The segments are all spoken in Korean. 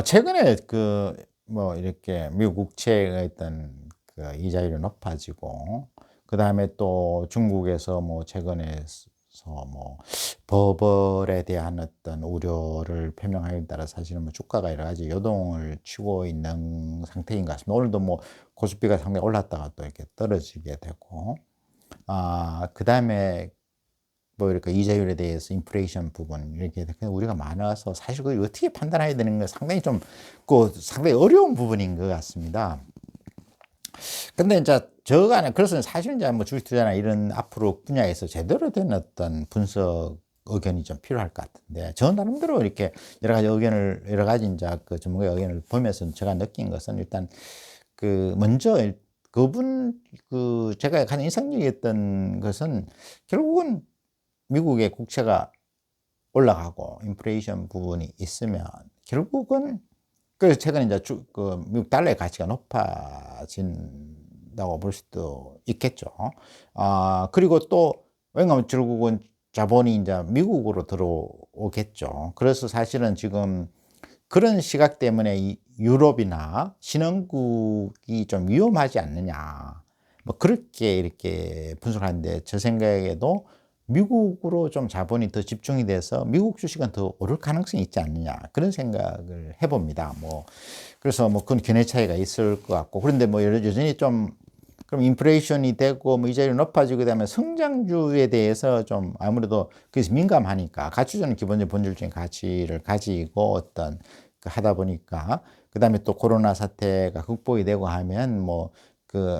최근에 뭐 이렇게 미국 국채의 어떤 이자율이 높아지고, 그다음에 또 중국에서 뭐 최근에 뭐 버블에 대한 어떤 우려를 표명함에 따라 사실은 뭐 주가가 여러 가지 요동을 치고 있는 상태인 것 같습니다. 오늘도 뭐 코스피가 상당히 올랐다가 또 이렇게 떨어지게 되고, 그다음에 뭐 이렇게 이자율에 대해서 인플레이션 부분 이렇게 우리가 많아서 사실 그걸 어떻게 판단해야 되는 건 상당히 좀 상당히 어려운 부분인 것 같습니다. 근데 이제 저간에 그래서 사실 이제 뭐 주식 투자나 이런 앞으로 분야에서 제대로 된 어떤 분석 의견이 좀 필요할 것 같은데, 저 나름대로 이렇게 여러 가지 이제 전문가의 의견을 보면서 제가 느낀 것은 일단 먼저 그분 제가 가장 인상적이었던 것은 결국은 미국의 국채가 올라가고 인플레이션 부분이 있으면 결국은 그래서 최근에 이제 미국 달러의 가치가 높아진다고 볼 수도 있겠죠. 그리고 또 왜냐하면 결국은 자본이 이제 미국으로 들어오겠죠. 그래서 사실은 지금 그런 시각 때문에 이 유럽이나 신흥국이 좀 위험하지 않느냐, 뭐 그렇게 이렇게 분석하는데, 제 생각에도 미국으로 좀 자본이 더 집중이 돼서 미국 주식은 더 오를 가능성이 있지 않느냐, 그런 생각을 해봅니다. 뭐 그래서 뭐 그건 견해 차이가 있을 것 같고, 그런데 뭐 여전히 좀 그럼 인플레이션이 되고 뭐 이자율이 높아지고 그다음에 성장주에 대해서 좀 아무래도 그래서 민감하니까, 가치주는 기본적인 본질적인 가치를 가지고 어떤 하다 보니까, 그다음에 또 코로나 사태가 극복이 되고 하면 뭐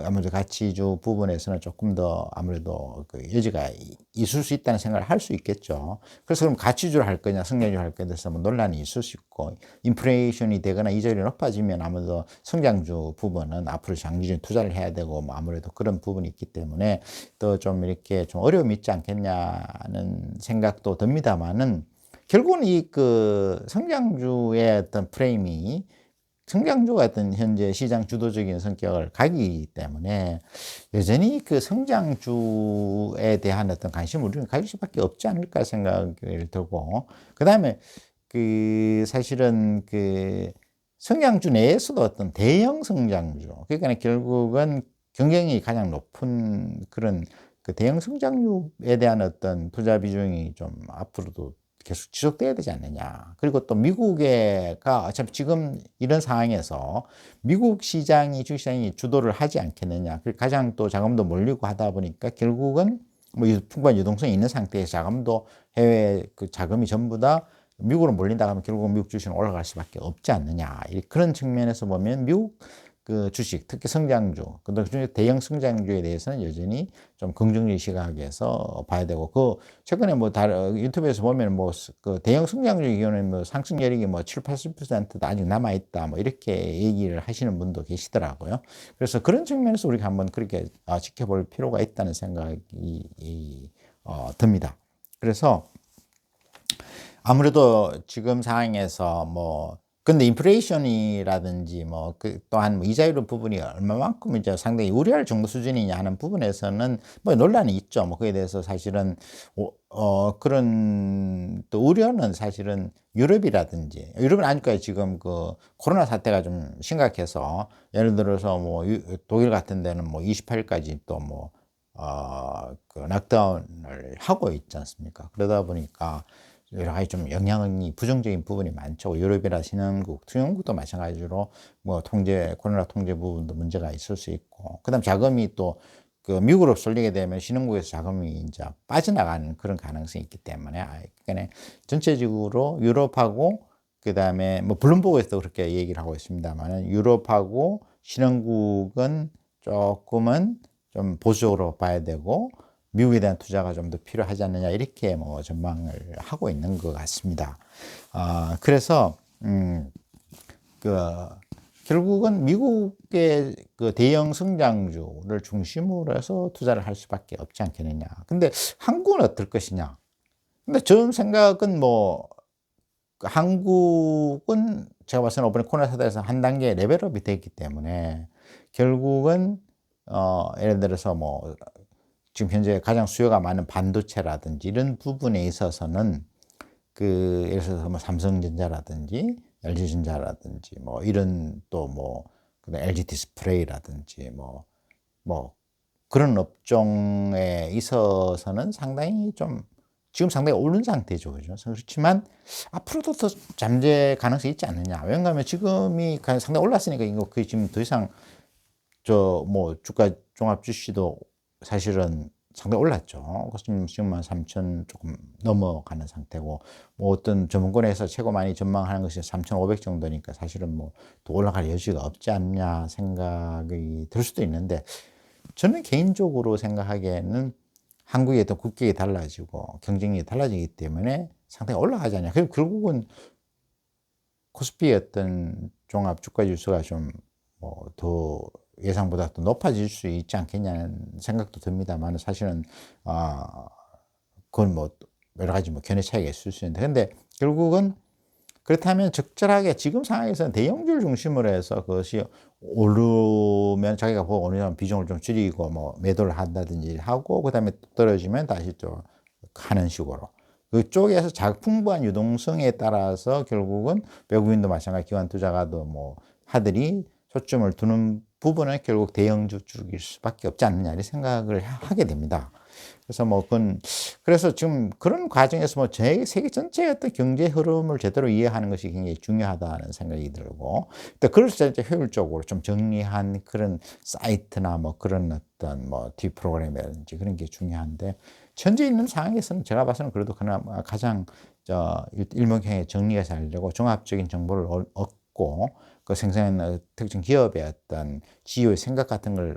아무래도 가치주 부분에서는 조금 더 아무래도 여지가 있을 수 있다는 생각을 할 수 있겠죠. 그래서 그럼 가치주를 할 거냐 성장주를 할 거냐에 대해서 뭐 논란이 있을 수 있고, 인플레이션이 되거나 이자율이 높아지면 아무래도 성장주 부분은 앞으로 장기적인 투자를 해야 되고 뭐 아무래도 그런 부분이 있기 때문에 또 좀 이렇게 좀 어려움이 있지 않겠냐는 생각도 듭니다만은, 결국은 이 성장주의 어떤 프레임이 성장주가 어떤 현재 시장 주도적인 성격을 가지기 때문에 여전히 성장주에 대한 어떤 관심을 우리는 가질 수밖에 없지 않을까 생각을 들고, 그다음에 사실은 성장주 내에서도 어떤 대형 성장주, 그러니까 결국은 경쟁이 가장 높은 그런 대형 성장주에 대한 어떤 투자 비중이 좀 앞으로도 계속 지속돼야 되지 않느냐. 그리고 또 미국가 어차피 지금 이런 상황에서 미국 시장이 주시장이 주도를 하지 않겠느냐. 가장 또 자금도 몰리고 하다 보니까 결국은 뭐 풍부한 유동성이 있는 상태에서 자금도 해외 자금이 전부 다 미국으로 몰린다 하면 결국은 미국 주식은 올라갈 수밖에 없지 않느냐. 그런 측면에서 보면 미국 주식, 특히 성장주, 그중에 대형 성장주에 대해서는 여전히 좀 긍정적인 시각에서 봐야 되고, 최근에 뭐 다른 유튜브에서 보면 뭐 대형 성장주의 경우는 뭐 상승 여력이 뭐 7, 80%도 아직 남아 있다, 뭐 이렇게 얘기를 하시는 분도 계시더라고요. 그래서 그런 측면에서 우리가 한번 그렇게 지켜볼 필요가 있다는 생각이 듭니다. 그래서 아무래도 지금 상황에서 근데 인플레이션이라든지 또한 뭐 이자율 부분이 얼마만큼 이제 상당히 우려할 정도 수준이냐 하는 부분에서는 뭐 논란이 있죠. 뭐 그에 대해서 사실은 그런 또 우려는 사실은 유럽은 아니까 지금 코로나 사태가 좀 심각해서, 예를 들어서 뭐 독일 같은 데는 뭐 28일까지 또 락다운을 하고 있지 않습니까? 그러다 보니까 여러 가지 좀 영향이 부정적인 부분이 많죠. 유럽이나 신흥국, 투영국도 마찬가지로 뭐 코로나 통제 부분도 문제가 있을 수 있고, 그다음 자금이 또 미국으로 쏠리게 되면 신흥국에서 자금이 이제 빠져나가는 그런 가능성이 있기 때문에, 그러니까 전체적으로 유럽하고 그다음에 뭐 블룸버그에서도 그렇게 얘기를 하고 있습니다만은, 유럽하고 신흥국은 조금은 좀 보수적으로 봐야 되고 미국에 대한 투자가 좀 더 필요하지 않느냐, 이렇게 뭐 전망을 하고 있는 것 같습니다. 그래서 결국은 미국의 대형 성장주를 중심으로 해서 투자를 할 수밖에 없지 않겠느냐. 근데 한국은 어떨 것이냐. 근데 저 생각은 한국은 제가 봤을 때는 이번에 코로나 사태에서 한 단계 레벨업이 됐기 때문에 결국은 예를 들어서 지금 현재 가장 수요가 많은 반도체라든지 이런 부분에 있어서는 예를 들어서 삼성전자라든지 LG전자라든지 뭐 이런 또 뭐 그다음 LG 디스플레이라든지 뭐 그런 업종에 있어서는 상당히 좀 지금 상당히 오른 상태죠. 그죠? 그렇지만 앞으로도 더 잠재 가능성이 있지 않느냐. 왜냐하면 지금이 상당히 올랐으니까 이거 거의 지금 더 이상 뭐 주가 종합 주식도 사실은 상당히 올랐죠. 지금 한 3천 조금 넘어가는 상태고, 뭐 어떤 전문권에서 최고 많이 전망하는 것이 3,500 정도니까 사실은 뭐 더 올라갈 여지가 없지 않냐 생각이 들 수도 있는데, 저는 개인적으로 생각하기에는 한국의 어떤 국격이 달라지고 경쟁력이 달라지기 때문에 상당히 올라가지 않냐. 그리고 결국은 코스피의 어떤 종합 주가 지수가 좀 뭐 더 예상보다 더 높아질 수 있지 않겠냐는 생각도 듭니다만, 사실은 그건 뭐 여러 가지 뭐 견해 차이가 있을 수 있는데, 근데 결국은 그렇다면 적절하게 지금 상황에서는 대형주를 중심으로 해서 그것이 오르면 자기가 보고 어느 정도 비중을 좀 줄이고 뭐 매도를 한다든지 하고, 그다음에 떨어지면 다시 또 하는 식으로 그쪽에서 풍부한 유동성에 따라서 결국은 외국인도 마찬가지 기관 투자가도 뭐 하들이 초점을 두는 부분은 결국 대형주 쪽일 수밖에 없지 않느냐 이 생각을 하게 됩니다. 그래서 뭐 그래서 지금 그런 과정에서 뭐 세계 전체의 어떤 경제 흐름을 제대로 이해하는 것이 굉장히 중요하다는 생각이 들고, 또 그럴 때 이제 효율적으로 좀 정리한 그런 사이트나 뭐 그런 어떤 뭐 프로그램이라든지 그런 게 중요한데, 현재 있는 상황에서는 제가 봐서는 그래도 그나마 가장 일목요연하게 정리가 잘 되고 종합적인 정보를 얻고 그 생산하는 특정 기업의 어떤 GEO의 생각 같은 걸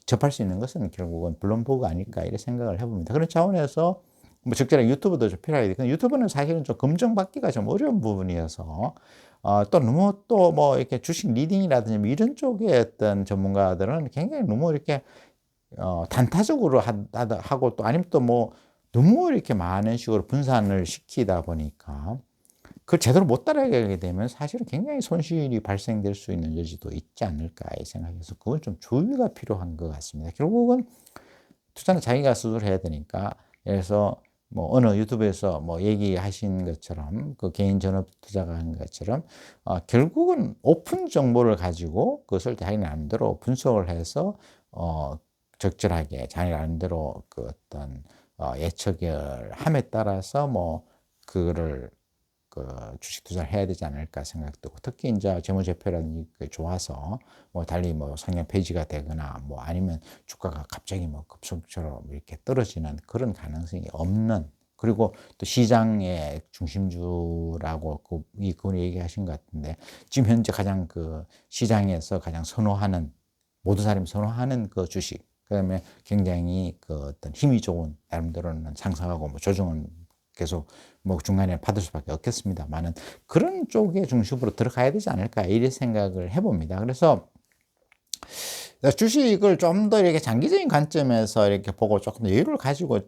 접할 수 있는 것은 결국은 블룸버그 아닐까 이런 생각을 해봅니다. 그런 차원에서 뭐 적절한 유튜브도 좀 필요하겠는데, 유튜브는 사실은 좀 검증받기가 좀 어려운 부분이어서 또 너무 또 뭐 이렇게 주식 리딩이라든지 뭐 이런 쪽의 어떤 전문가들은 굉장히 너무 이렇게 단타적으로 하고 또 아니면 또 뭐 너무 이렇게 많은 식으로 분산을 시키다 보니까 그걸 제대로 못 따라가게 되면 사실은 굉장히 손실이 발생될 수 있는 여지도 있지 않을까 생각해서 그건 좀 주의가 필요한 것 같습니다. 결국은 투자는 자기가 스스로 해야 되니까, 그래서 뭐 어느 유튜브에서 뭐 얘기하신 것처럼 그 개인 전업 투자가 한 것처럼 결국은 오픈 정보를 가지고 그것을 자기 나름대로 분석을 해서 적절하게 자기 나름대로 그 어떤 예측을 함에 따라서 뭐 그거를 주식 투자를 해야 되지 않을까 생각도, 특히 이제 재무제표라는 게 좋아서 뭐 달리 뭐 상향 폐지가 되거나 뭐 아니면 주가가 갑자기 뭐 급속처럼 이렇게 떨어지는 그런 가능성이 없는, 그리고 또 시장의 중심주라고 이분이 얘기하신 것 같은데, 지금 현재 가장 그 시장에서 가장 선호하는, 모든 사람이 선호하는 그 주식, 그다음에 굉장히 그 어떤 힘이 좋은, 나름대로는 상승하고 뭐 조정은 계속 뭐 중간에 받을 수밖에 없겠습니다만은 그런 쪽의 중심으로 들어가야 되지 않을까 이런 생각을 해봅니다. 그래서 주식을 좀 더 이렇게 장기적인 관점에서 이렇게 보고 조금 더 여유를 가지고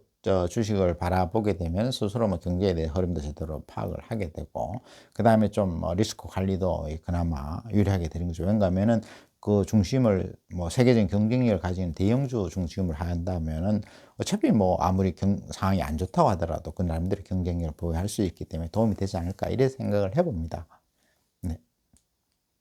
주식을 바라보게 되면 스스로 뭐 경제에 대한 흐름도 제대로 파악을 하게 되고, 그 다음에 좀 리스크 관리도 그나마 유리하게 되는 거죠. 왜냐하면은 그 중심을 뭐 세계적인 경쟁력을 가진 대형주 중심을 한다면은 어차피 뭐 아무리 상황이 안 좋다고 하더라도 그 나름대로 경쟁력을 보유할 수 있기 때문에 도움이 되지 않을까 이런 생각을 해봅니다.